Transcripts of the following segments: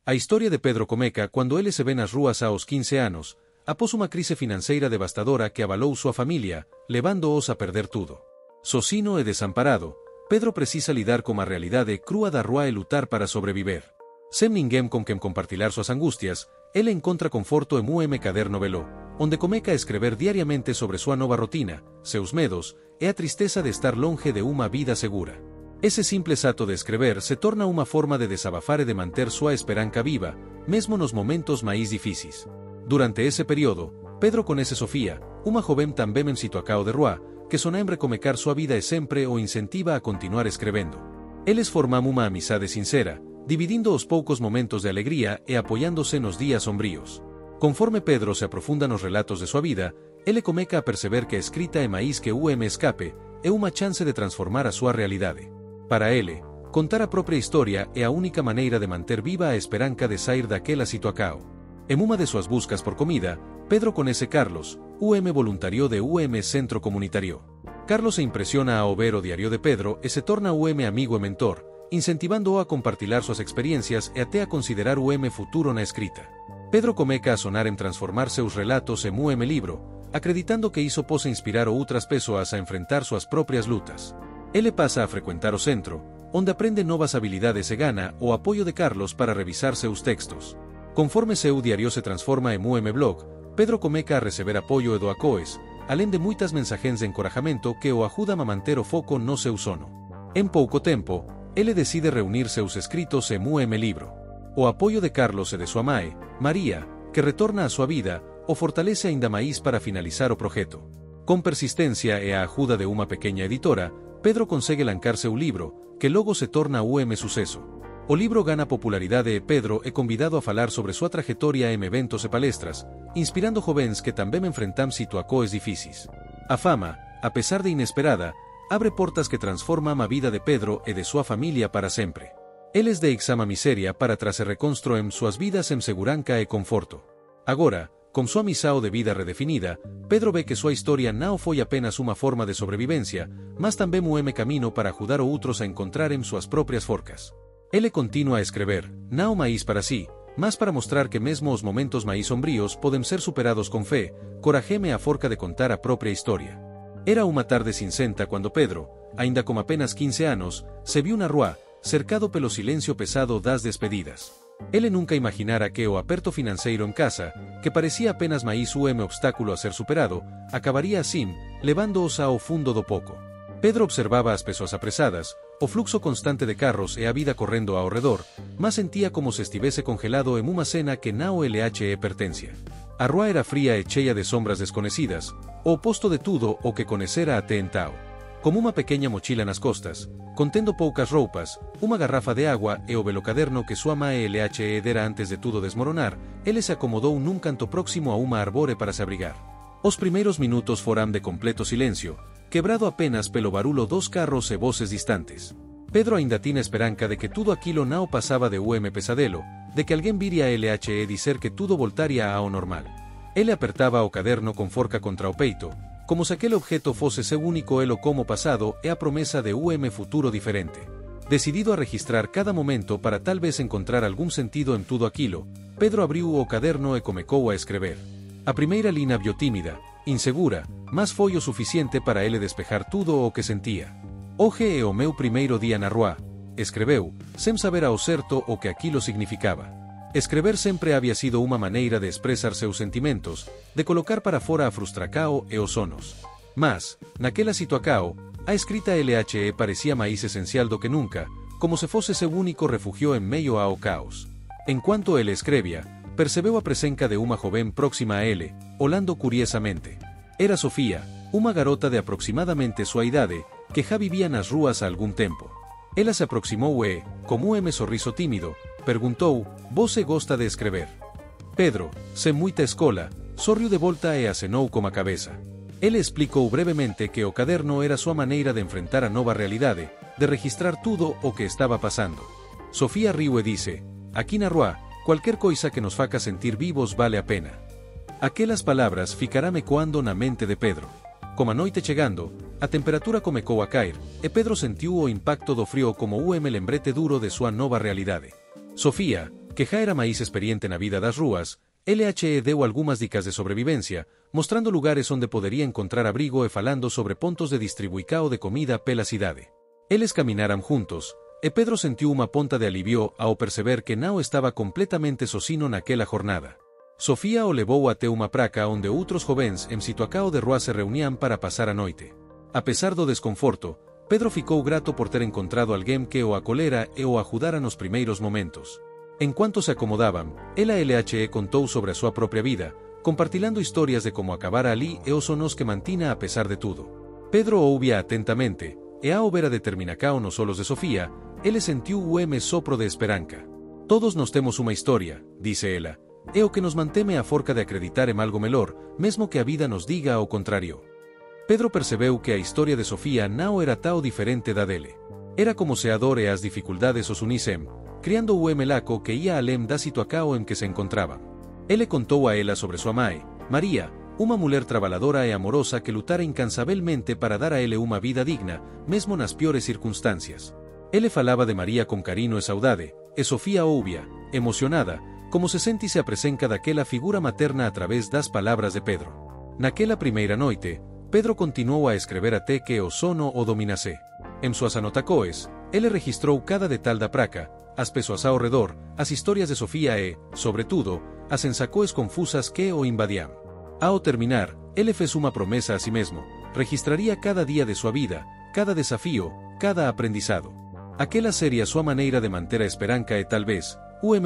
A historia de Pedro Comeca quando ele se vê nas ruas aos 15 anos, após uma crise financeira devastadora que abalou sua família, levando-os a perder tudo. Sozinho e desamparado, Pedro precisa lidar com a realidade crua da rua e lutar para sobreviver. Sem ninguém com quem compartilhar suas angústias, ele encontra conforto em um caderno velho, onde Comeca a escrever diariamente sobre sua nova rotina, seus medos e a tristeza de estar longe de uma vida segura. Esse simples ato de escrever se torna uma forma de desabafar e de manter sua esperança viva, mesmo nos momentos mais difíceis. Durante esse período, Pedro conhece Sofia, uma jovem também em situação de rua, que sona em recomecar sua vida e sempre o incentiva a continuar escrevendo. Eles formam uma amizade sincera, dividindo os poucos momentos de alegria e apoiando-se nos dias sombrios. Conforme Pedro se aprofunda nos relatos de sua vida, ele começa a perceber que a escrita é mais que escape, é uma chance de transformar a sua realidade. Para ele, contar a própria história é a única maneira de manter viva a esperança de sair daquela situação. Em uma de suas buscas por comida, Pedro conhece Carlos, voluntario de Centro Comunitario. Carlos se impresiona ao ver o diário de Pedro e se torna amigo e mentor, incentivando-o a compartilhar suas experiências e até a considerar futuro na escrita. Pedro começa a sonar em transformar seus relatos em livro, acreditando que isso possa inspirar outras pessoas a enfrentar suas próprias lutas. Ele passa a frequentar o centro, onde aprende novas habilidades e gana o apoio de Carlos para revisar seus textos. Conforme seu diário se transforma em blog, Pedro começa a receber apoio e doacoes, além de muitas mensagens de encorajamento que o ajudam a manter o foco no seu sono. Em pouco tempo, ele decide reunir seus escritos em livro. O apoio de Carlos e de sua mãe, Maria, que retorna a sua vida, o fortalece ainda mais para finalizar o projeto. Com persistência e a ajuda de uma pequena editora, Pedro consegue lançar seu livro, que logo se torna sucesso. O livro gana popularidade e Pedro é convidado a falar sobre sua trajetória em eventos e palestras, inspirando jovens que também enfrentam situações difíceis. A fama, apesar de inesperada, abre portas que transformam a vida de Pedro e de sua família para sempre. Eles deixam a miséria para trás e reconstruem suas vidas em segurança e conforto. Agora, com sua missão de vida redefinida, Pedro vê que sua história não foi apenas uma forma de sobrevivência, mas também caminho para ajudar outros a encontrarem suas próprias forcas. Ele continua a escrever, não mais para si, mas para mostrar que mesmo os momentos mais sombrios podem ser superados com fé, coragem e a forca de contar a própria história. Era uma tarde cinzenta quando Pedro, ainda com apenas 15 anos, se viu na rua, cercado pelo silêncio pesado das despedidas. Ele nunca imaginara que o aperto financeiro em casa, que parecia apenas mais obstáculo a ser superado, acabaria assim, levando-os ao fundo do poço. Pedro observava as pessoas apressadas, o fluxo constante de carros e a vida correndo ao redor, mas sentia como se estivesse congelado em uma cena que não lhe pertencia. A rua era fria e cheia de sombras desconhecidas, o oposto de tudo o que conhecera até então. Como uma pequena mochila nas costas, contendo poucas roupas, uma garrafa de água e o velocaderno que sua mãe lhe dera antes de tudo desmoronar, ele se acomodou num canto próximo a uma arbore para se abrigar. Os primeiros minutos foram de completo silêncio, quebrado apenas pelo barulho dos carros e voces distantes. Pedro ainda tinha esperança de que tudo aquilo não passava de pesadelo, de que alguém viria a dizer que tudo voltaria ao normal. Ele apertava o caderno com forca contra o peito, como se aquele objeto fosse seu único elo como passado e a promessa de futuro diferente. Decidido a registrar cada momento para talvez encontrar algum sentido em tudo aquilo, Pedro abriu o caderno e começou a escrever. A primeira linha viu tímida, insegura, mas foi o suficiente para ele despejar tudo o que sentia. Hoje é o meu primeiro dia na rua, escreveu, sem saber ao certo o que aquilo significava. Escrever sempre havia sido uma maneira de expressar seus sentimentos, de colocar para fora a frustração e os sonos. Mas, naquela situação, a escrita parecia mais essencial do que nunca, como se fosse seu único refúgio em meio ao caos. Enquanto ele escrevia, percebeu a presença de uma jovem próxima a ele, olhando curiosamente. Era Sofia, uma garota de aproximadamente sua idade, que já vivia nas ruas há algum tempo. Ela se aproximou e, com sorriso tímido, perguntou: "Você gosta de escrever?" Pedro, sem muita escola, sorriu de volta e acenou com a cabeça. Ele explicou brevemente que o caderno era sua maneira de enfrentar a nova realidade, de registrar tudo o que estava passando. Sofia riu e disse: "Aqui na rua, qualquer coisa que nos faça sentir vivos vale a pena." Aquelas palavras ficarán ecoando na mente de Pedro. Com a noite chegando, a temperatura começou a cair, e Pedro sentiu o impacto do frio como lembrete duro de sua nova realidade. Sofia, que já era máis experiente na vida das rúas, LHE deu algunhas dicas de sobrevivencia, mostrando lugares onde podería encontrar abrigo e falando sobre pontos de distribuicao de comida pela cidade. Eles caminaran juntos, e Pedro sentiu unha ponta de alivio ao perceber que non estaba completamente sosino naquela jornada. Sofía o levou até unha praca onde outros jovens en Situacao de Rúa se reunían para pasar a noite. A pesar do desconforto, Pedro ficou grato por ter encontrado alguén que o acolera e o ajudara nos primeiros momentos. En cuanto se acomodaban, ela LHE contou sobre a súa propia vida, compartilando historias de como acabara ali e os sonos que mantina a pesar de tudo. Pedro ouvia atentamente, e ao ver a determinacao nos olos de Sofía, ele sentiu sopro de esperanza. Todos nos temos unha historia, dice ela, e o que nos manteme a forca de acreditar en algo melor, mesmo que a vida nos diga ao contrario. Pedro percebeu que a historia de Sofía non era tao diferente da dele. Era como se a dor e as dificultades os unisem, criando laco que ia além da Situacao en que se encontraba. Ele contou a ela sobre súa mãe, María, unha muller trabaladora e amorosa que lutara incansabelmente para dar a ele unha vida digna, mesmo nas piores circunstancias. Ele falaba de María con cariño e saudade, e Sofía ouvia, emocionada, como se sentise a presenca daquela figura materna a través das palabras de Pedro. Naquela primeira noite, Pedro continuou a escrever até que o sono o dominase. En súas anotacoes, ele registrou cada detal da praca, as persoas ao redor, as historias de Sofía e, sobre tudo, as ensacoes confusas que o invadían. Ao terminar, ele fez unha promesa a si mesmo, registraría cada día de súa vida, cada desafío, cada aprendizado. Aquela sería súa maneira de manter a esperanza e tal vez,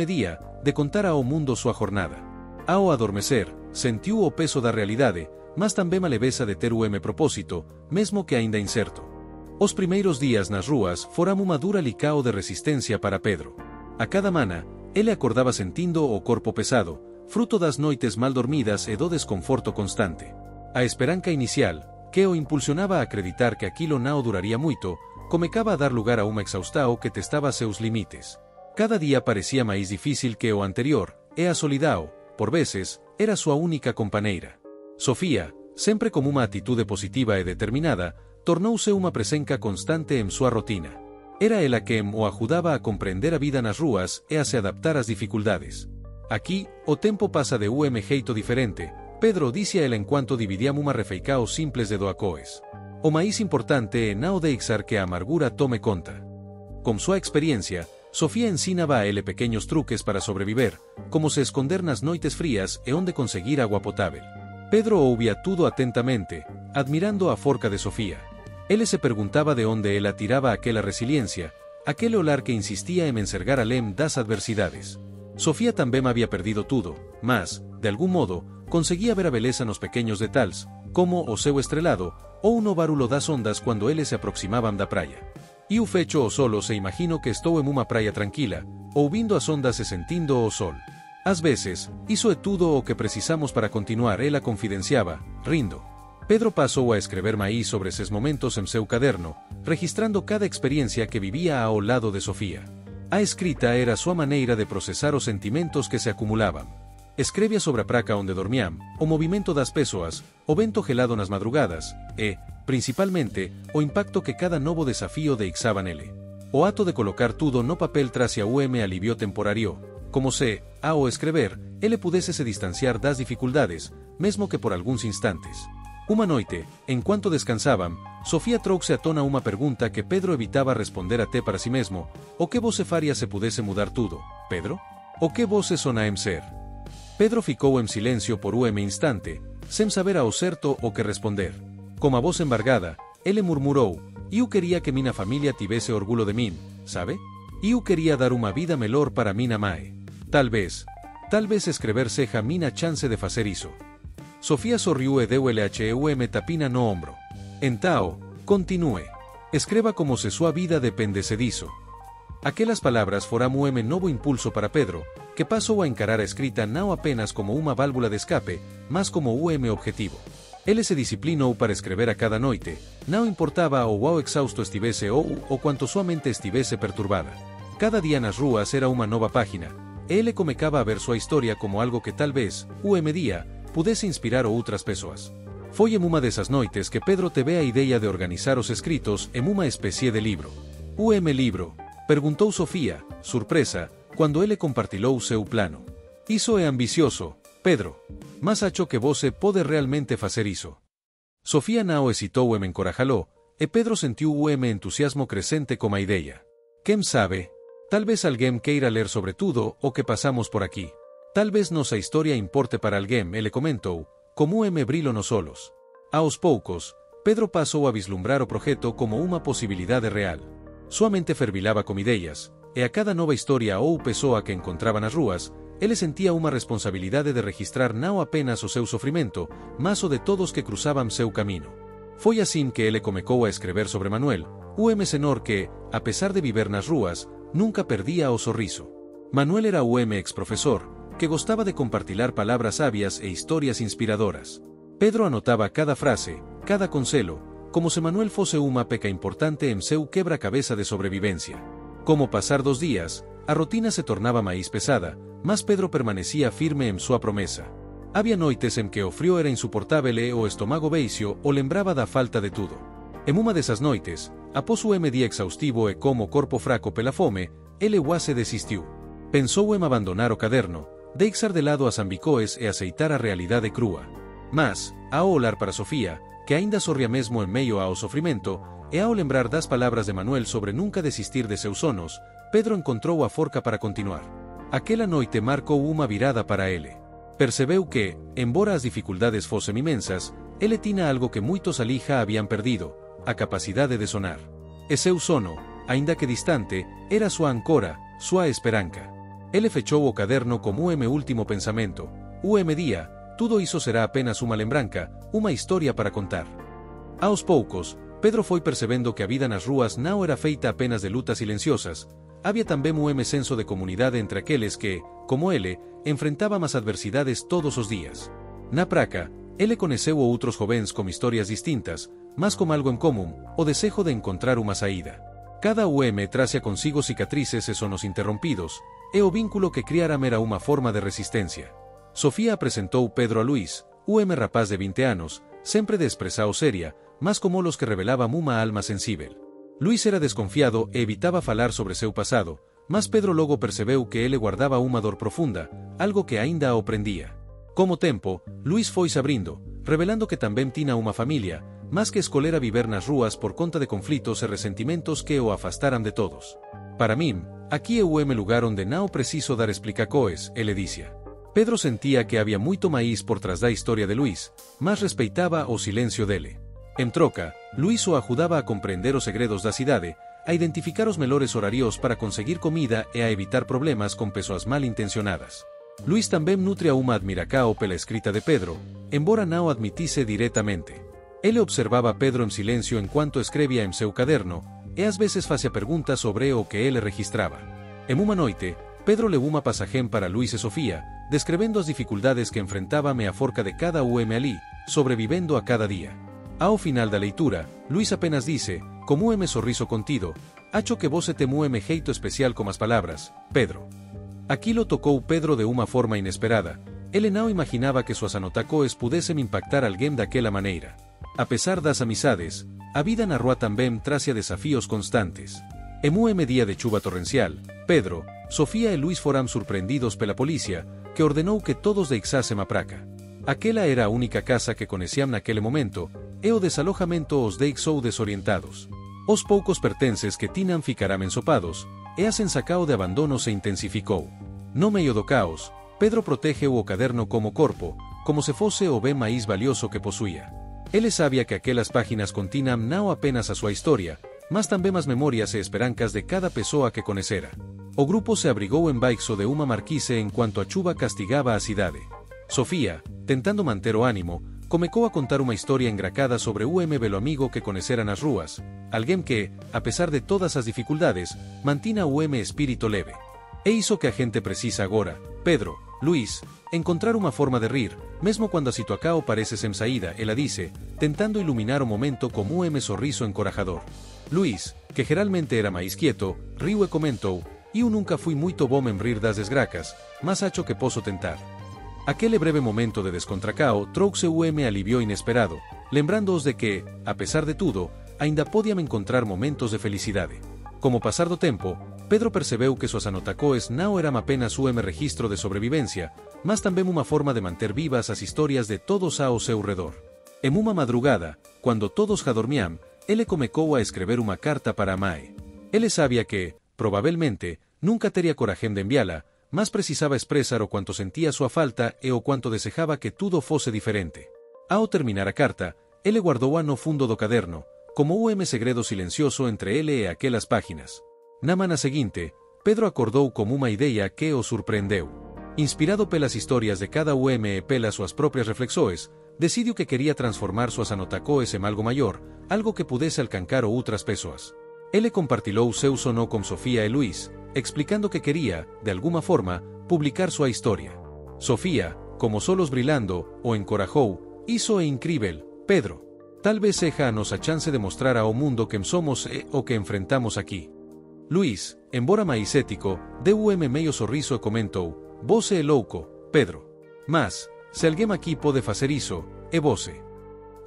día, de contar ao mundo súa jornada. Ao adormecer, sentiu o peso da realidade, mas tamén a leveza de ter propósito, mesmo que aínda incerto. Os primeiros días nas rúas foran unha dura licao de resistencia para Pedro. A cada mana, ele acordaba sentindo o corpo pesado, fruto das noites mal dormidas e do desconforto constante. A esperanza inicial, que o impulsionaba a acreditar que aquilo non duraría moito, comecaba a dar lugar a unha exaustao que testaba seus limites. Cada día parecía máis difícil que o anterior, e a solidao, por veces, era súa única compañeira. Sofía, sempre con unha atitude positiva e determinada, tornouse unha presenza constante en súa rotina. Era ela quen o ajudaba a comprender a vida nas rúas e a se adaptar ás dificultades. Aquí, o tempo pasa de jeito diferente, Pedro dixe a ela en cuanto dividían unha refeicao simples de doacoes. O máis importante é non deixar que a amargura tome conta. Con súa experiencia, Sofía ensinaba a ele pequeños truques para sobreviver, como se esconder nas noites frías e onde conseguir agua potável. Pedro ouvía tudo atentamente, admirando a forca de Sofía. Ele se perguntaba de onde ela tiraba aquela resiliencia, aquele olar que insistía en ensergar além das adversidades. Sofía tamén había perdido tudo, mas, de algún modo, conseguía ver a beleza nos pequeños detalles, como o seu estrelado, ou no bárulo das ondas cuando eles se aproximaban da praia. Eu fecho os olos e imagino que estou en unha praia tranquila, ouvindo as ondas e sentindo o sol. Ás veces, iso é tudo o que precisamos para continuar, ela confidenciaba, rindo. Pedro pasou a escrever máis sobre eses momentos en seu caderno, registrando cada experiencia que vivía ao lado de Sofía. A escrita era a súa maneira de procesar os sentimentos que se acumulaban. Escrevia sobre a praca onde dormían, o movimento das persoas, o vento gelado nas madrugadas, e, principalmente, o impacto que cada novo desafío deixaba nele. O ato de colocar tudo no papel tracia alivio temporario, como se, ao escrever, ele pudese se distanciar das dificultades, mesmo que por algúns instantes. Unha noite, en cuanto descansaban, Sofía trouxe a tona unha pergunta que Pedro evitaba responder até para si mesmo: o que vose faría se pudese mudar tudo, Pedro? O que vose sonaem ser? Pedro ficou en silencio por instante, sen saber ao certo o que responder. Como a voz embargada, ele murmurou: eu quería que mina familia tivese orgullo de min, sabe? Eu quería dar unha vida melhor para mina mae. Tal vez escrever seja mina chance de facer iso. Sofía sorriu e deu tapina no ombro. Entao, continúe. Escreva como se súa vida dependese diso. Aquelas palabras foran novo impulso para Pedro, que pasou a encarar a escrita non apenas como unha válvula de escape, mas como objetivo. Ele se disciplinou para escrever a cada noite, non importaba o exhausto estivese ou cuanto súa mente estivese perturbada. Cada día nas rúas era unha nova página, e ele comecaba a ver súa historia como algo que tal vez, día, pudese inspirar a outras persoas. Foi en unha desas noites que Pedro teve a idea de organizar os escritos en unha especie de libro. Libro? Perguntou Sofía, surpresa, quando ele compartilhou seu plano. Isso é ambicioso, Pedro. Mas acho que você pode realmente fazer isso. Sofia não hesitou e me encorajou, e Pedro sentiu entusiasmo crescente com a ideia. Quem sabe? Talvez alguém queira ler sobre tudo o que passamos por aqui. Talvez nossa história importe para alguém, ele comentou, como brilho nos olhos. Aos poucos, Pedro passou a vislumbrar o projeto como uma possibilidade real. Sua mente fervilhava com ideias, e a cada nova história ou pessoa que encontrava nas ruas, ele sentia uma responsabilidade de registrar não apenas o seu sofrimento, mas o de todos que cruzavam seu caminho. Foi assim que ele começou a escrever sobre Manuel, o menor que, apesar de viver nas ruas, nunca perdia o sorriso. Manuel era o ex-professor, que gostava de compartilhar palavras sábias e histórias inspiradoras. Pedro anotava cada frase, cada conselho, como se Manuel fosse uma peça importante em seu quebra-cabeça de sobrevivência. Como passar dos dias, a rotina se tornava mais pesada, mas Pedro permanecia firme em sua promessa. Havia noites em que o frio era insuportável e o estômago vazio o lembrava da falta de tudo. Em uma dessas noites, após o dia exaustivo e como o corpo fraco pela fome, ele quase desistiu. Pensou em abandonar o caderno, deixar de lado as ambicoes e aceitar a realidade crua. Mas, ao olhar para Sofia, que ainda sorria mesmo em meio ao sofrimento, e ao lembrar das palavras de Manuel sobre nunca desistir de seus sonhos, Pedro encontrou a forca para continuar. Aquela noite marcou uma virada para ele. Percebeu que, embora as dificuldades fossem imensas, ele tinha algo que muitos ali já haviam perdido, a capacidade de sonar. E seu sono, ainda que distante, era sua ancora, sua esperança. Ele fechou o caderno como último pensamento. Dia, tudo isso será apenas uma lembrança, uma história para contar. Aos poucos, Pedro foi percebendo que a vida nas ruas não era feita apenas de lutas silenciosas. Havia também senso de comunidade entre aqueles que, como ele, enfrentavam as adversidades todos os dias. Na praca, ele conheceu outros jovens com histórias distintas, mas com algo em comum, o desejo de encontrar uma saída. Cada trazia consigo cicatrices e sonos interrompidos, e o vínculo que criaram era uma forma de resistência. Sofia apresentou Pedro a Luís, rapaz de 20 anos, sempre de expressão séria, mas como los que revelavam uma alma sensível. Luís era desconfiado e evitava falar sobre seu passado, mas Pedro logo percebeu que ele guardava uma dor profunda, algo que ainda o prendia. Com o tempo, Luís foi se abrindo, revelando que também tinha uma família, mas que escolhera viver nas ruas por conta de conflitos e ressentimentos que o afastaram de todos. Para mim, aqui é o lugar onde não preciso dar explicações, ele dizia. Pedro sentia que havia muito mais por trás da história de Luís, mas respeitava o silêncio dele. Em troca, Luís o ajudava a compreender os segredos da cidade, a identificar os melhores horarios para conseguir comida e a evitar problemas com pessoas mal intencionadas. Luís também nutria uma admiração pela escrita de Pedro, embora não admitisse diretamente. Ele observava Pedro em silêncio enquanto escrevia em seu caderno, e às vezes fazia perguntas sobre o que ele registrava. Em uma noite, Pedro levou uma passagem para Luís e Sofia, descrevendo as dificuldades que enfrentavam e a forca de cada ali, sobrevivendo a cada dia. Ao final da leitura, Luís apenas disse, como sorriso contido, acho que você tem jeito especial com as palavras, Pedro. Aquilo tocou Pedro de uma forma inesperada. Ele não imaginava que suas anotações pudessem impactar alguém daquela maneira. Apesar das amizades, a vida na rua também trazia desafios constantes. Em dia de chuva torrencial, Pedro, Sofia e Luís foram surpreendidos pela polícia, que ordenou que todos deixassem a praca. Aquela era a única casa que conheciam naquele momento, e o desalojamento os deixou desorientados. Os poucos pertences que tinham ficaram ensopados, e a sensação de abandono se intensificou. No meio do caos, Pedro protegeu o caderno como corpo, como se fosse o bem mais valioso que possuía. Ele sabia que aquelas páginas continham não apenas a sua história, mas também as memórias e esperanças de cada pessoa que conhecera. O grupo se abrigou embaixo de uma marquise enquanto a chuva castigava a cidade. Sofia, tentando manter o ânimo, começou a contar uma história engracada sobre o belo amigo que conhecera nas ruas, alguém que, apesar de todas as dificuldades, mantinha o espírito leve. É isso que a gente precisa agora, Pedro, Luís, encontrar uma forma de rir, mesmo quando a situação parece sem saída, ela disse, tentando iluminar o momento com sorriso encorajador. Luís, que geralmente era mais quieto, riu e comentou, eu nunca fui muito bom em rir das desgracas, mas acho que posso tentar. Aquele breve momento de descontracao trouxe alivio inesperado, lembrando-os de que, apesar de tudo, ainda podiam encontrar momentos de felicidade. Como passar do tempo, Pedro percebeu que suas anotacoes não eram apenas registro de sobrevivencia, mas também uma forma de manter vivas as histórias de todos ao seu redor. Em uma madrugada, quando todos já dormiam, ele comecou a escrever uma carta para a mãe. Ele sabia que, provavelmente, nunca teria coragem de enviá-la, mas precisava expressar o quanto sentia sua falta e o quanto desejava que tudo fosse diferente. Ao terminar a carta, ele guardou-a no fundo do caderno, como segredo silencioso entre ele e aquelas páginas. Na manhã seguinte, Pedro acordou com uma ideia que o surpreendeu. Inspirado pelas histórias de cada e pelas suas próprias reflexões, decidiu que queria transformar suas anotacoes em algo maior, algo que pudesse alcançar outras pessoas. Ele compartilhou seu sono com Sofia e Luís, explicando que queria, de alguma forma, publicar sua história. Sofia, como solos brilhando, o encorajou: "Isso é incrível, Pedro. Talvez seja a nossa chance de mostrar ao mundo quem somos e o que enfrentamos aqui." Luís, embora mais ético, deu meio sorriso e comentou: "Você é louco, Pedro. Mas, se alguém aqui pode fazer isso, é você."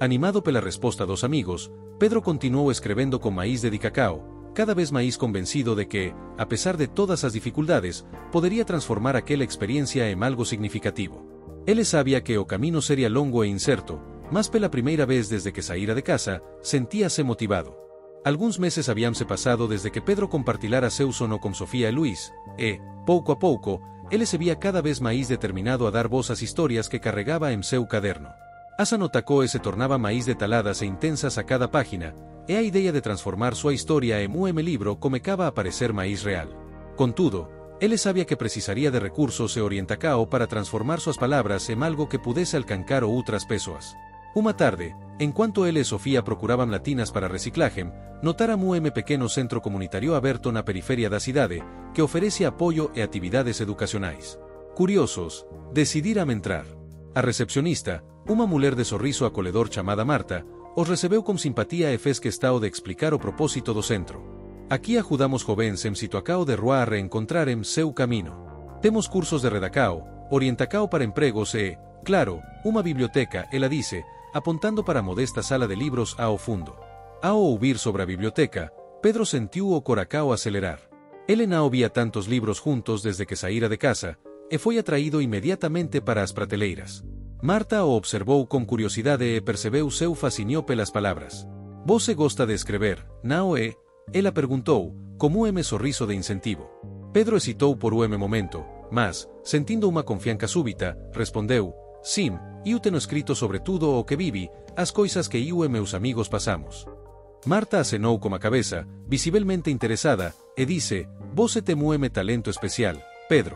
Animado pela resposta dos amigos, Pedro continuou escrevendo com maíz de cacao, cada vez mais convencido de que, a pesar de todas as dificuldades, poderia transformar aquela experiência em algo significativo. Ele sabia que o caminho seria longo e incerto, mas pela primeira vez desde que saíra de casa, sentia-se motivado. Alguns meses haviam-se passado desde que Pedro compartilhara seu sono com Sofia e Luís, e, pouco a pouco, ele se via cada vez mais determinado a dar voz às histórias que carregava em seu caderno. As anotacoes se tornavam mais detalhadas e intensas a cada página, e a ideia de transformar sua história em livro começava a parecer mais real. Contudo, ele sabia que precisaria de recursos e orientação para transformar suas palavras em algo que pudesse alcançar outras pessoas. Uma tarde, enquanto ele e Sofia procuravam latinas para reciclagem, notaram pequeno centro comunitário aberto na periferia da cidade, que oferece apoio e atividades educacionais. Curiosos, decidiram entrar. A recepcionista, uma mulher de sorriso acolhedor chamada Marta, os recebeu com simpatia e fez questão de explicar o propósito do centro. "Aqui ajudamos jovens em situação de rua a reencontrarem seu caminho. Temos cursos de redacao, orientação para empregos e, claro, uma biblioteca", ela disse, apontando para a modesta sala de livros ao fundo. Ao ouvir sobre a biblioteca, Pedro sentiu o coração acelerar. Ele não via tantos livros juntos desde que saíra de casa, e foi atraído imediatamente para as prateleiras. Marta o observou com curiosidade e percebeu seu fascínio pelas palavras. "Você gosta de escrever, não é?" ela perguntou, com sorriso de incentivo. Pedro hesitou por momento, mas, sentindo uma confiança súbita, respondeu: "Sim, eu tenho escrito sobre tudo o que vivi, as coisas que eu e meus amigos passamos." Marta acenou com a cabeça, visivelmente interessada, e disse: "Você tem talento especial, Pedro.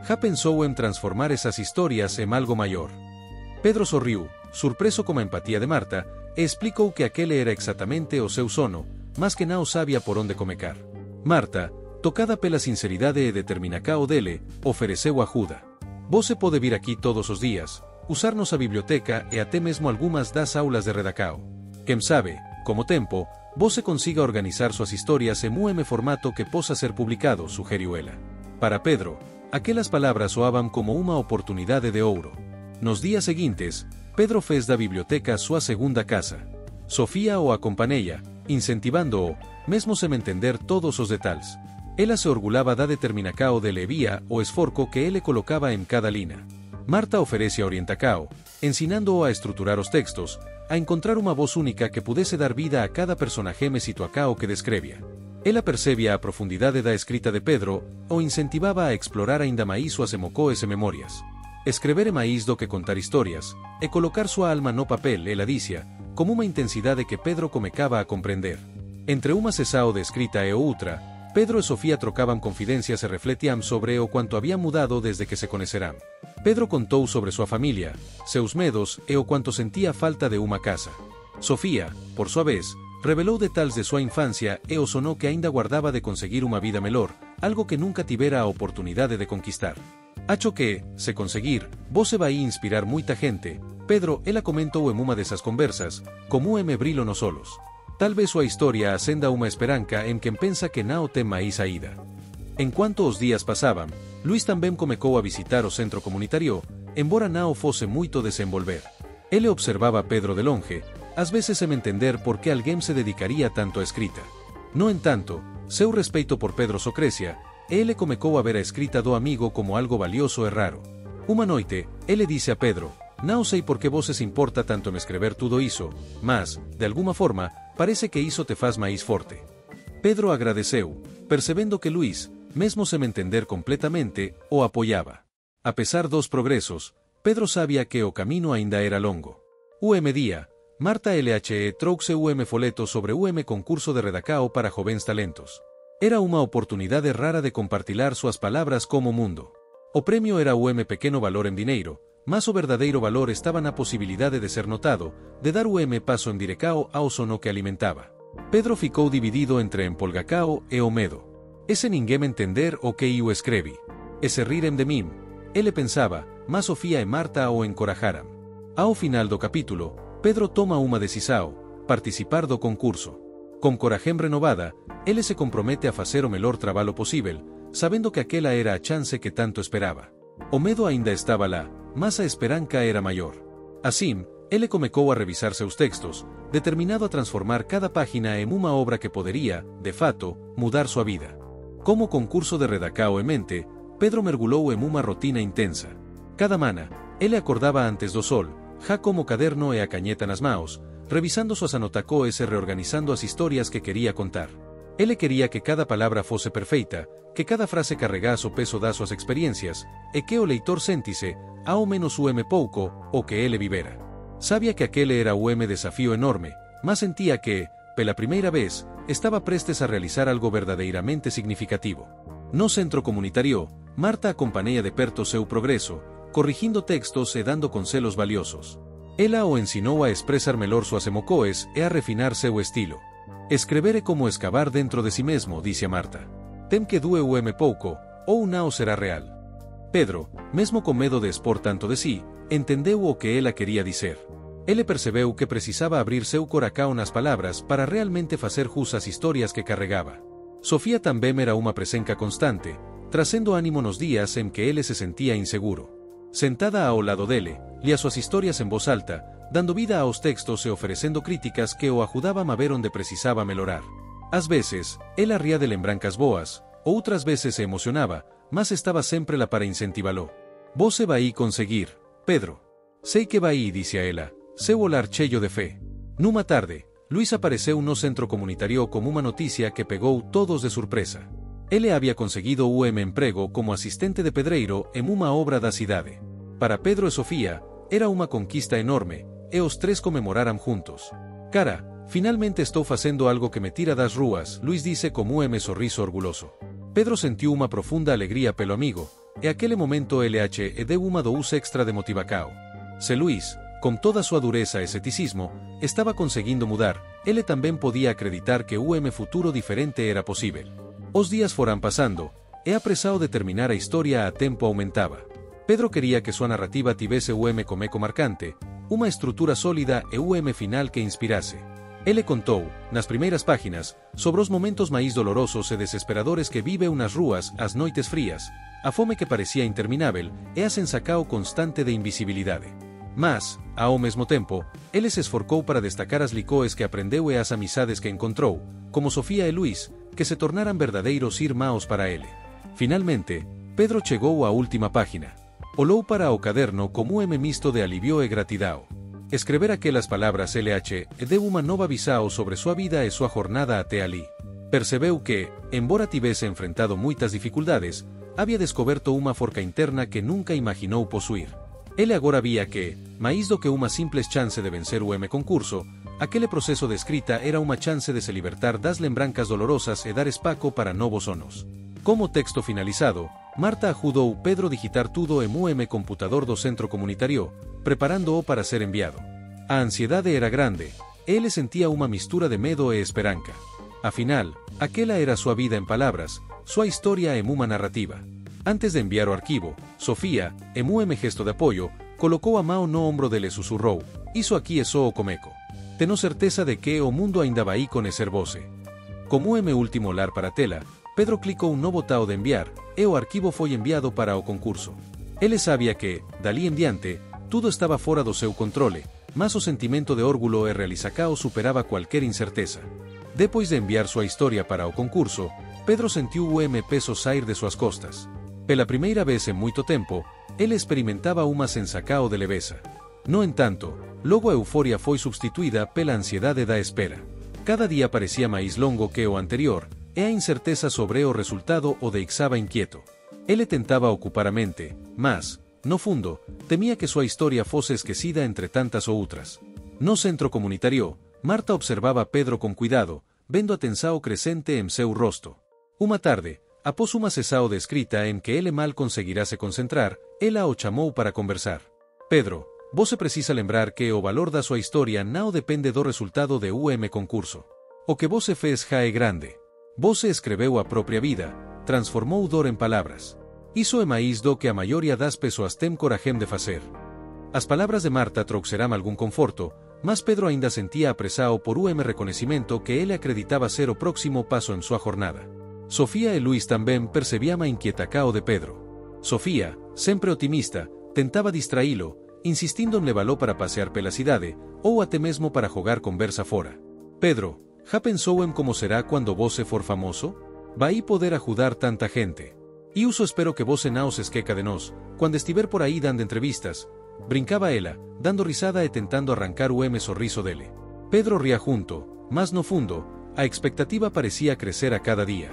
Já pensou em transformar essas histórias em algo maior?" Pedro sorriu, surpreso com a empatia de Marta, e explicou que aquele era exatamente o seu sono, mas que não sabia por onde começar. Marta, tocada pela sinceridade e determinação dele, ofereceu ajuda. "Você pode vir aqui todos os dias, usar nossa biblioteca e até mesmo algumas das aulas de redacao. Quem sabe, com o tempo, você consiga organizar suas histórias em formato que possa ser publicado", sugeriu ela. Para Pedro, aquelas palavras soavam como uma oportunidade de ouro. Nos dias seguintes, Pedro fez da biblioteca sua segunda casa. Sofia o acompanhava, incentivando-o, mesmo sem entender todos os detalhes. Ela se orgulhava da determinação de levia o esforço que ele colocava em cada linha. Marta oferece a orientação, ensinando-o a estruturar os textos, a encontrar uma voz única que pudesse dar vida a cada personagem e situação que descrevia. Ela percebia a profundidade da escrita de Pedro, o incentivava a explorar ainda mais suas emocoes e memórias. Escrever é mais do que contar histórias, e colocar sua alma no papel, ela dizia, com uma intensidade que Pedro começava a compreender. Entre uma sessão de escrita e outra, Pedro e Sofia trocavam confidências e refletiam sobre o quanto havia mudado desde que se conheceram. Pedro contou sobre sua família, seus medos e o quanto sentia falta de uma casa. Sofia, por sua vez, revelou detalhes de sua infância e o sono que ainda guardava de conseguir uma vida melhor, algo que nunca tivera a oportunidade de conquistar. "Acho que, se conseguir, você vai inspirar muita gente", Pedro, ela comentou em uma dessas conversas, como brilho nos olhos. Talvez sua história acenda uma esperança em quem pensa que não tem mais saída. Enquanto os dias passavam, Luís também começou a visitar o centro comunitário, embora não fosse muito desenvolver. Ele observava Pedro de longe, às vezes sem entender por que alguém se dedicaria tanto à escrita. No entanto, Seu respeito por Pedro Socrecia, ele comecou a ver a escrita do amigo como algo valioso e raro. Uma noite, ele disse a Pedro: "Não sei por que você se importa tanto em escrever tudo isso, mas, de alguma forma, parece que isso te faz mais forte." Pedro agradeceu, percebendo que Luís, mesmo sem entender completamente, o apoiava. Apesar dos progressos, Pedro sabia que o caminho ainda era longo. Dia, Marta LHE trouxe folheto sobre concurso de redacao para jovens talentos. Era uma oportunidade rara de compartilhar suas palavras como mundo. O premio era pequeno valor em dinheiro, mas o verdadeiro valor estava na possibilidade de ser notado, de dar passo em direcao ao sono que alimentava. Pedro ficou dividido entre empolgacao e o medo. Esse ninguém entender o que eu escrevi. Esse rirem de mim. Ele pensava, mas Sofia e Marta o encorajaram. Ao final do capítulo, Pedro toma uma decisão: participar do concurso. Com coragem renovada, ele se compromete a fazer o melhor trabalho possível, sabendo que aquela era a chance que tanto esperava. O medo ainda estava lá, mas a esperança era maior. Assim, ele comecou a revisar seus textos, determinado a transformar cada página em uma obra que poderia, de fato, mudar sua vida. Como concurso de redacao em mente, Pedro mergulhou em uma rotina intensa. Cada manhã, ele acordava antes do sol, já com o caderno e a canheta nas mãos, revisando suas anotacoes e reorganizando as histórias que queria contar. Ele queria que cada palavra fosse perfeita, que cada frase carregasse o peso das suas experiências, e que o leitor sentisse, ao menos pouco, o que ele vivera. Sabia que aquele era desafio enorme, mas sentia que, pela primeira vez, estava prestes a realizar algo verdadeiramente significativo. No centro comunitario, Marta acompanhava de perto seu progresso, corrigindo textos e dando conselhos valiosos. Ela o ensinou a expressar melhor suas emocoes e a refinar seu estilo. Escrever é como escavar dentro de si mesmo, disse a Marta. Tem que doer pouco, ou não será real. Pedro, mesmo com medo de expor tanto de si, entendeu o que ela queria dizer. Ele percebeu que precisava abrir seu coração nas palavras para realmente fazer jus às histórias que carregava. Sofia também era uma presença constante, trazendo ânimo nos dias em que ele se sentia inseguro. Sentada ao lado dele, lia suas histórias em voz alta, dando vida aos textos e oferecendo críticas que o ajudavam a ver onde precisava melhorar. Às vezes, ela ria de lembranças boas, outras vezes se emocionava, mas estava sempre lá para incentivá-lo. "Você vai conseguir, Pedro." "Sei que vai", disse a ela, seu olhar cheio de fé. Numa tarde, Luís apareceu no centro comunitario como uma notícia que pegou todos de surpresa. Ele havia conseguido emprego como assistente de pedreiro em uma obra da cidade. Para Pedro e Sofia, era uma conquista enorme, e os três comemoraram juntos. "Cara, finalmente estou fazendo algo que me tira das ruas", Luís disse com sorriso orgulhoso. Pedro sentiu uma profunda alegria pelo amigo, e aquele momento deu uma dose extra de motivacao. Se Luís, com toda sua dureza e ceticismo, estava conseguindo mudar, ele também podia acreditar que futuro diferente era possível. Os dias foram passando, e a pressão de terminar a história a tempo aumentava. Pedro queria que sua narrativa tivesse como eco marcante, uma estrutura sólida e final que inspirasse. Ele contou, nas primeiras páginas, sobre os momentos mais dolorosos e desesperadores que vive nas ruas, as noites frias, a fome que parecia interminável e a sensacao constante de invisibilidade. Mas, ao mesmo tempo, ele se esforçou para destacar as licoes que aprendeu e as amizades que encontrou, como Sofia e Luís, que se tornaram verdadeiros irmãos para ele. Finalmente, Pedro chegou à última página. Olhou para o caderno como misto de alivio e gratidão. Escrever aquelas palavras deu uma nova visão sobre sua vida e sua jornada até ali. Percebeu que, embora tivesse enfrentado muitas dificuldades, havia descoberto uma força interna que nunca imaginou possuir. Ele agora via que, mais do que uma simples chance de vencer o concurso, aquele processo de escrita era uma chance de se libertar das lembranças dolorosas e dar espaço para novos sonos. Como texto finalizado, Marta ajudou Pedro a digitar tudo em computador do centro comunitario, preparando-o para ser enviado. A ansiedade era grande, ele sentia uma mistura de medo e esperança. Afinal, aquela era sua vida em palavras, sua história em uma narrativa. Antes de enviar o arquivo, Sofia, em gesto de apoio, colocou a mão no ombro dele e sussurrou: "Isso aqui é só o começo. Tenho certeza de que o mundo ainda vai conhecer você." Como último olhar para a tela, Pedro clicou no botão de enviar, e o arquivo foi enviado para o concurso. Ele sabia que, dali em diante, tudo estava fora do seu controle, mas o sentimento de orgulho e realizacao superava qualquer incerteza. Depois de enviar sua história para o concurso, Pedro sentiu peso sair de suas costas. Pela primeira vez em muito tempo, ele experimentava uma sensação de leveza. No entanto, logo a euforia foi substituída pela ansiedade da espera. Cada dia parecia mais longo que o anterior, e a incerteza sobre o resultado o deixava inquieto. Ele tentava ocupar a mente, mas, no fundo, temia que sua história fosse esquecida entre tantas outras. No centro comunitário, Marta observava a Pedro com cuidado, vendo a tensão crescente em seu rosto. Uma tarde, após uma sessão de escrita em que ele mal conseguirá se concentrar, ela o chamou para conversar. Pedro, você precisa lembrar que o valor da sua história não depende do resultado de concurso. O que você fez já é grande. Você escreveu a própria vida, transformou dor em palavras. Isso é mais do que a maioria das pessoas tem coragem de fazer. As palavras de Marta trouxeram algum conforto, mas Pedro ainda sentia apressado por reconhecimento que ele acreditava ser o próximo passo em sua jornada. Sofia e Luís também percebiam a inquietação de Pedro. Sofia, sempre otimista, tentava distraí-lo, insistindo em levá-lo para passear pela cidade, ou até mesmo para jogar conversa fora. Pedro, já pensou em como será quando você for famoso? Vai poder ajudar tanta gente. E isso espero que você não se esqueça de nós, quando estiver por aí dando entrevistas. Brincava ela, dando risada e tentando arrancar o sorriso dele. Pedro ria junto, mas no fundo, a expectativa parecia crescer a cada dia.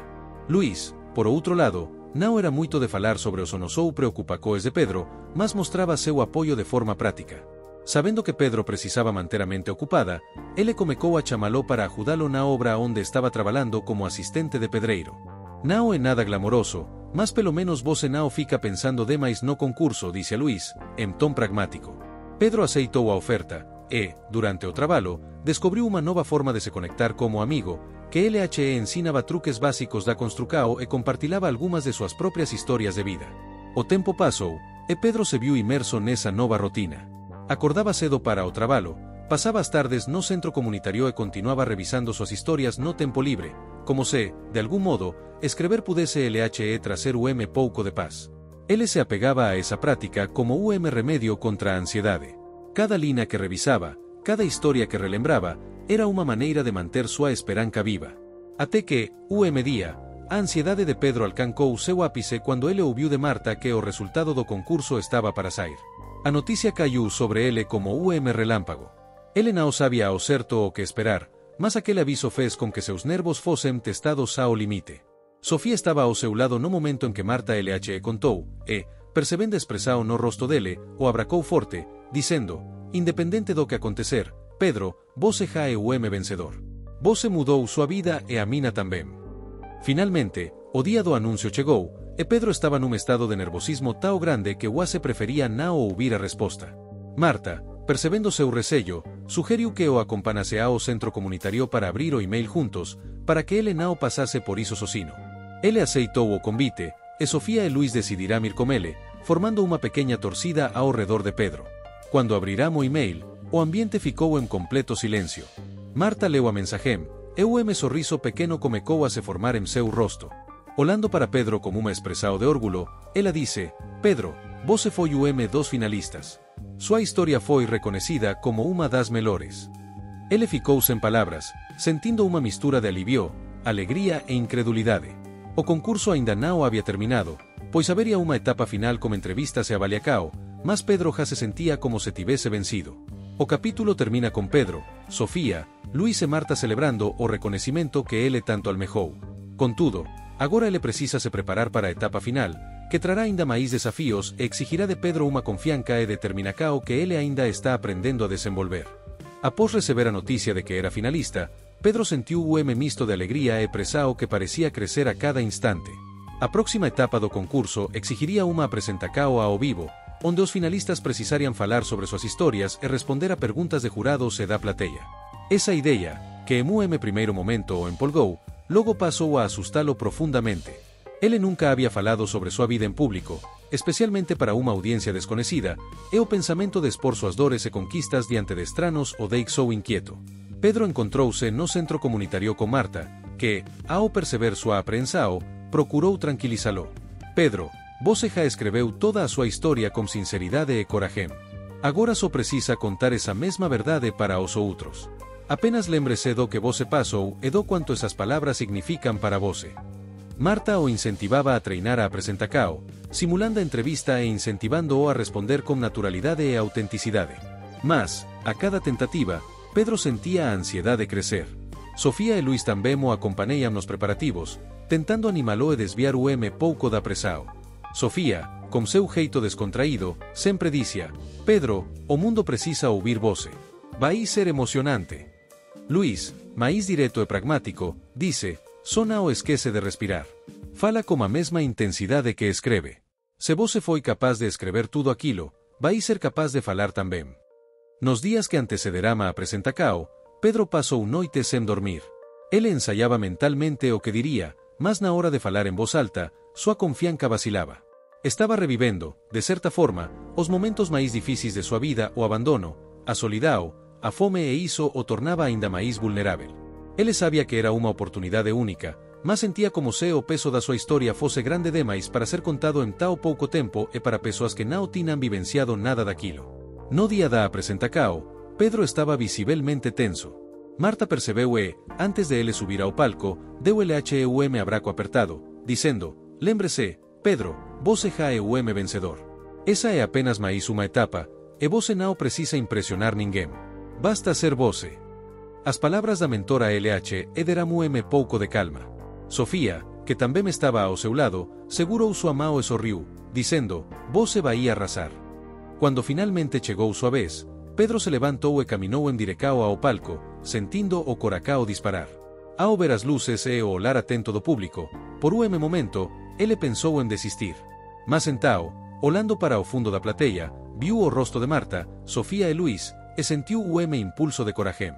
Luís, por outro lado, não era muito de falar sobre os ou preocupações de Pedro, mas mostrava seu apoio de forma prática. Sabendo que Pedro precisava manter a mente ocupada, ele comecou a chamá-lo para ajudá-lo na obra onde estava trabalhando como assistente de pedreiro. Não é nada glamoroso, mas pelo menos você não fica pensando demais no concurso, disse a Luís, em tom pragmático. Pedro aceitou a oferta e, durante o trabalho, descobriu uma nova forma de se conectar como amigo, que ele ensinava truques básicos da construção e compartilhava algumas de suas próprias histórias de vida. O tempo passou, e Pedro se viu imerso nessa nova rotina. Acordava cedo para o trabalho, passava as tardes no centro comunitário e continuava revisando suas histórias no tempo livre, como se, de algum modo, escrever pudesse trazer pouco de paz. Ele se apegava a essa prática como remédio contra a ansiedade. Cada linha que revisava, cada história que relembrava, era uma maneira de manter sua esperança viva. Até que, dia, a ansiedade de Pedro alcançou seu ápice quando ele ouviu de Marta que o resultado do concurso estava para sair. A notícia caiu sobre ele como relâmpago. Ele não sabia ao certo o que esperar, mas aquele aviso fez com que seus nervos fossem testados ao limite. Sofia estava ao seu lado no momento em que Marta contou, e, percebendo a expressão no rosto dele, o abracou forte, dizendo, independente do que acontecer, Pedro, você já é o vencedor. Você mudou sua vida e a minha também. Finalmente, o dia do anúncio chegou, e Pedro estava num estado de nervosismo tão grande que preferia não ouvir a resposta. Marta, percebendo seu receio, sugeriu que o acompanhasse ao centro comunitário para abrir o e-mail juntos, para que ele não passasse por isso sozinho. Ele aceitou o convite, e Sofia e Luís decidiram ir com ele, formando uma pequena torcida ao redor de Pedro. Quando abriram o e-mail, o ambiente ficou em completo silêncio. Marta leu a mensagem, e o sorriso pequeno comecou a se formar em seu rosto. Olhando para Pedro como uma expressão de orgulho, ela disse, Pedro, você foi o dos finalistas. Sua história foi reconhecida como uma das melhores. Ele ficou sem palavras, sentindo uma mistura de alívio, alegria e incredulidade. O concurso ainda não havia terminado, pois haveria uma etapa final com entrevistas e avaliação, mas Pedro já se sentia como se tivesse vencido. O capítulo termina com Pedro, Sofia, Luís e Marta celebrando o reconhecimento que ele tanto almejou. Contudo, agora ele precisa se preparar para a etapa final, que trará ainda mais desafios e exigirá de Pedro uma confiança e determinação que ele ainda está aprendendo a desenvolver. Após receber a notícia de que era finalista, Pedro sentiu misto de alegria e pressão que parecia crescer a cada instante. A próxima etapa do concurso exigiria uma apresentação ao vivo, onde os finalistas precisariam falar sobre suas histórias e responder a perguntas de jurados e da plateia. Essa ideia, que em primeiro momento o empolgou, logo passou a assustá-lo profundamente. Ele nunca havia falado sobre sua vida em público, especialmente para uma audiência desconhecida, e o pensamento de expor suas dores e conquistas diante de estranos o deixou inquieto. Pedro encontrou-se no centro comunitário com Marta, que, ao perceber sua apreensão, procurou tranquilizá-lo. Pedro, você já escreveu toda a sua história com sinceridade e coragem. Agora só precisa contar essa mesma verdade para os outros. Apenas lembrese do que vose pasou e do quanto esas palabras significan para vose. Marta o incentivaba a treinar a Apresentacao, simulando a entrevista e incentivando-o a responder con naturalidade e autenticidade. Mas, a cada tentativa, Pedro sentía a ansiedade crecer. Sofía e Luís tamén mo acompañaban nos preparativos, tentando animalo e desviar o pouco da presao. Sofía, con seu jeito descontraído, sempre dicía: Pedro, o mundo precisa ouvir vose. Vai ser emocionante. Luís, máis directo e pragmático, dice: sona o esquece de respirar. Fala como a mesma intensidade que escreve. Se vose foi capaz de escrever tudo aquilo, vai ser capaz de falar tamén. Nos días que antecederán a Apresentacao, Pedro pasou noites sen dormir. Ele ensaiaba mentalmente o que diría, mas na hora de falar en voz alta, súa confianza vacilaba. Estaba revivendo, de certa forma, os momentos máis difíciles de súa vida, o abandono, a solidao, a fome, e iso o tornaba aínda máis vulnerável. Ele sabía que era unha oportunidade única, mas sentía como se o peso da súa historia fose grande demais para ser contado en tao pouco tempo e para persoas que non tinan vivenciado nada daquilo. No día da Apresentacao, Pedro estaba visibelmente tenso. Marta percebeu e, antes de ele subir ao palco, deu abraco apertado, dicendo: lémbrese, Pedro, vose ja é o vencedor. Esa é apenas máis unha etapa, e vose non precisa impresionar ninguén. Basta ser vose. As palabras da mentora LH e deram pouco de calma. Sofía, que tamén estaba ao seu lado, segurou súa mao e sorriu, dicendo: vose vai arrasar. Cuando finalmente chegou súa vez, Pedro se levantou e caminou en direcao ao palco, sentindo o coracao disparar. Ao ver as luces e o olar atento do público, por momento, ele pensou en desistir. Mas entao, olando para o fundo da plateia, viu o rosto de Marta, Sofía e Luís, e sentiu o impulso de corajén.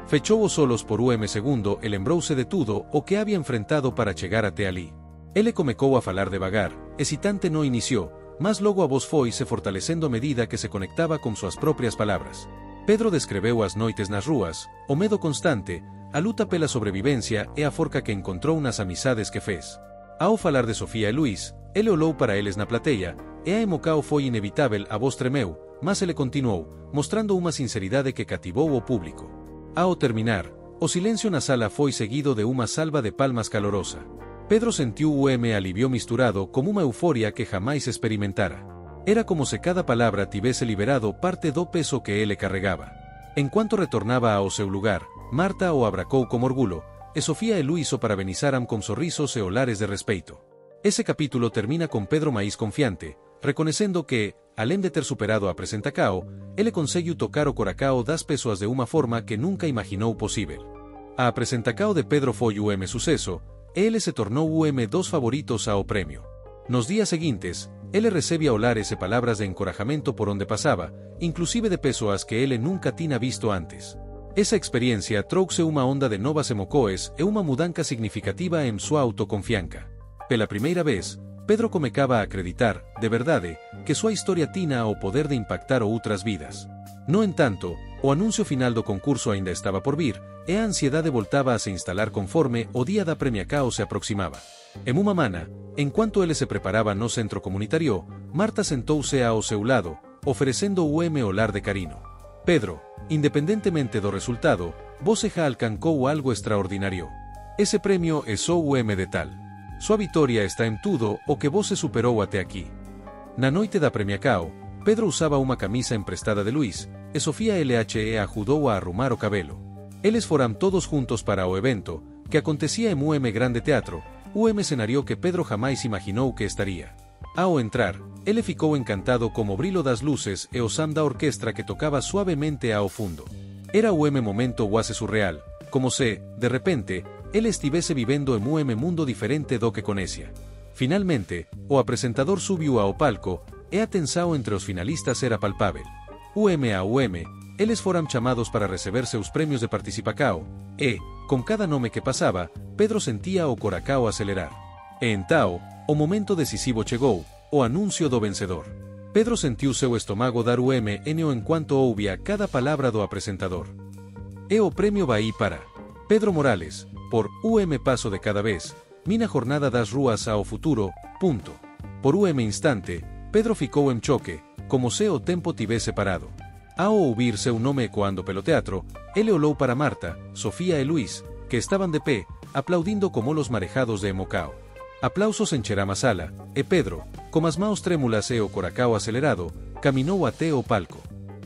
Fechou os solos por segundo e lembrouse de tudo o que había enfrentado para chegar até ali. Ele comecou a falar devagar, hesitante no iniciou, mas logo a voz foi se fortalecendo a medida que se conectaba con súas propias palabras. Pedro descreveu as noites nas rúas, o medo constante, a luta pela sobrevivencia e a forca que encontrou nas amizades que fez. Ao falar de Sofía e Luís, ele olou para eles na plateia, e a emocao foi inevitável, a voz tremeu, mas ele continuou, mostrando unha sinceridade que cativou o público. Ao terminar, o silencio na sala foi seguido de unha salva de palmas calorosa. Pedro sentiu o alivio misturado como unha euforia que jamais experimentara. Era como se cada palabra tivese liberado parte do peso que ele carregaba. En cuanto retornaba ao seu lugar, Marta o abracou con orgullo, e Sofía e Luís o parabenizaran con sorrisos e olares de respeito. Ese capítulo termina con Pedro máis confiante, reconecendo que, alén de ter superado a Apresentacao, ele conseguiu tocar o coracao das persoas de unha forma que nunca imaginou posível. A Apresentacao de Pedro foi o suceso, e ele se tornou o dos favoritos ao premio. Nos días seguintes, ele recebía olares e palabras de encorajamento por onde pasaba, inclusive de persoas que ele nunca tina visto antes. Esa experiencia trouxe unha onda de novas emocoes e unha mudanza significativa en súa autoconfianza. Pela primeira vez, Pedro comecaba a acreditar, de verdade, que súa historia tina o poder de impactar outras vidas. No entanto, o anuncio final do concurso aínda estaba por vir, e a ansiedade voltaba a se instalar conforme o día da Premiacao se aproximaba. En unha mana, en cuanto ele se preparaba no centro comunitario, Marta sentouse ao seu lado, ofrecendo o olar de carino. Pedro, independentemente do resultado, vose ja alcancou algo extraordinario. Ese premio é só o de tal. Súa vitoria está en tudo o que vose superou até aquí. Na noite da Premiacao, Pedro usaba unha camisa emprestada de Luís, e Sofía LHE ajudou a arrumar o cabelo. Eles foran todos juntos para o evento, que acontecía en grande teatro, escenario que Pedro jamais imaginou que estaría. Ao entrar, ele ficou encantado como brilo das luces e o sam da orquestra que tocaba suavemente ao fundo. Era o momento quase surreal, como se, de repente, ele estivese vivendo en mundo diferente do que conecia. Finalmente, o apresentador subiu ao palco, e a tensao entre os finalistas era palpável. Eles foran chamados para receber seus premios de Participacao, e, con cada nome que pasaba, Pedro sentía o coracao acelerar. E entao, o momento decisivo chegou, o anuncio do vencedor. Pedro sentiu seu estómago dar en cuanto ouvia cada palabra do apresentador. E o premio vai para Pedro Morales, por paso de cada vez, mina jornada das rúas ao futuro, punto. Por instante, Pedro ficou en choque, como se o tempo tivese parado. Ao ouvir seu nome ecoando pelo teatro, ele olhou para Marta, Sofía e Luís, que estaban de pé, aplaudindo como los marejados de Emocao. Aplausos encherama a sala, e Pedro, com as mãos trémulas e o coracao acelerado, caminou até o palco.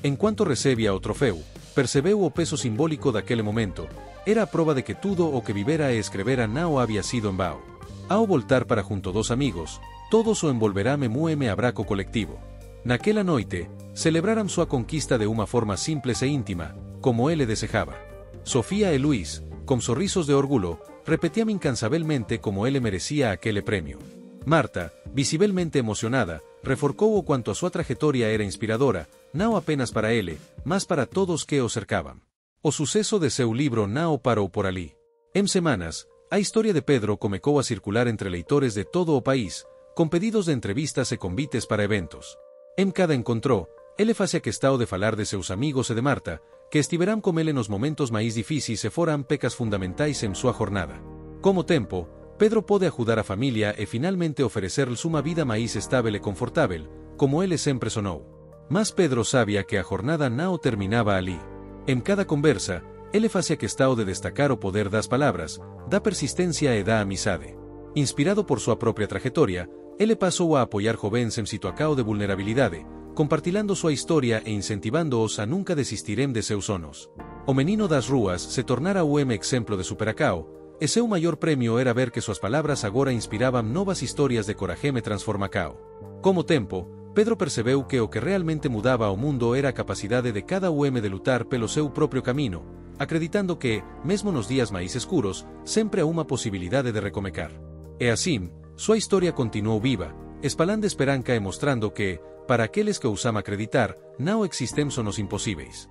Enquanto recebia o trofeu, percebeu o peso simbólico daquele momento. Era a prova de que tudo o que vivera e escrevera não había sido en vão. Ao voltar para junto dos amigos, todos o envolverá e me abraco colectivo. Naquela noite, celebraram sua conquista de uma forma simples e íntima, como ele desejaba. Sofía e Luís, com sorrisos de orgulho, repetían incansavelmente como ele merecía aquele premio. Marta, visivelmente emocionada, reforcou o quanto a sua trajetória era inspiradora, não apenas para ele, mas para todos que o cercaban. O suceso de seu livro não parou por ali. Em semanas, a historia de Pedro comecou a circular entre leitores de todo o país, con pedidos de entrevistas e convites para eventos. En cada encontró, ele facía questão de falar de seus amigos e de Marta, que estiveran con ele nos momentos máis difíciles e foran pecas fundamentais en súa jornada. Como tempo, Pedro pode ajudar a familia e finalmente oferecer-lhes uma vida máis estável e confortável, como ele sempre sonou. Mas Pedro sabia que a jornada não terminaba ali. En cada conversa, ele facía questão de destacar o poder das palabras, da persistencia e da amizade. Inspirado por súa propia trajetória, ele pasou a apoiar jovens en situação de vulnerabilidade, compartilhando súa historia e incentivando-os a nunca desistirem de seus sonos. O menino das ruas se tornara o exemplo de superacao, e seu maior premio era ver que suas palavras agora inspiraban novas historias de coraje e transformacao. Como tempo, Pedro percebeu que o que realmente mudaba o mundo era a capacidade de cada de lutar pelo seu próprio camino, acreditando que, mesmo nos días máis escuros, sempre há uma posibilidade de recomecar. E assim, súa historia continuou viva, espalhando esperanza e mostrando que, para aqueles que ousam acreditar, não existem sonos impossíveis.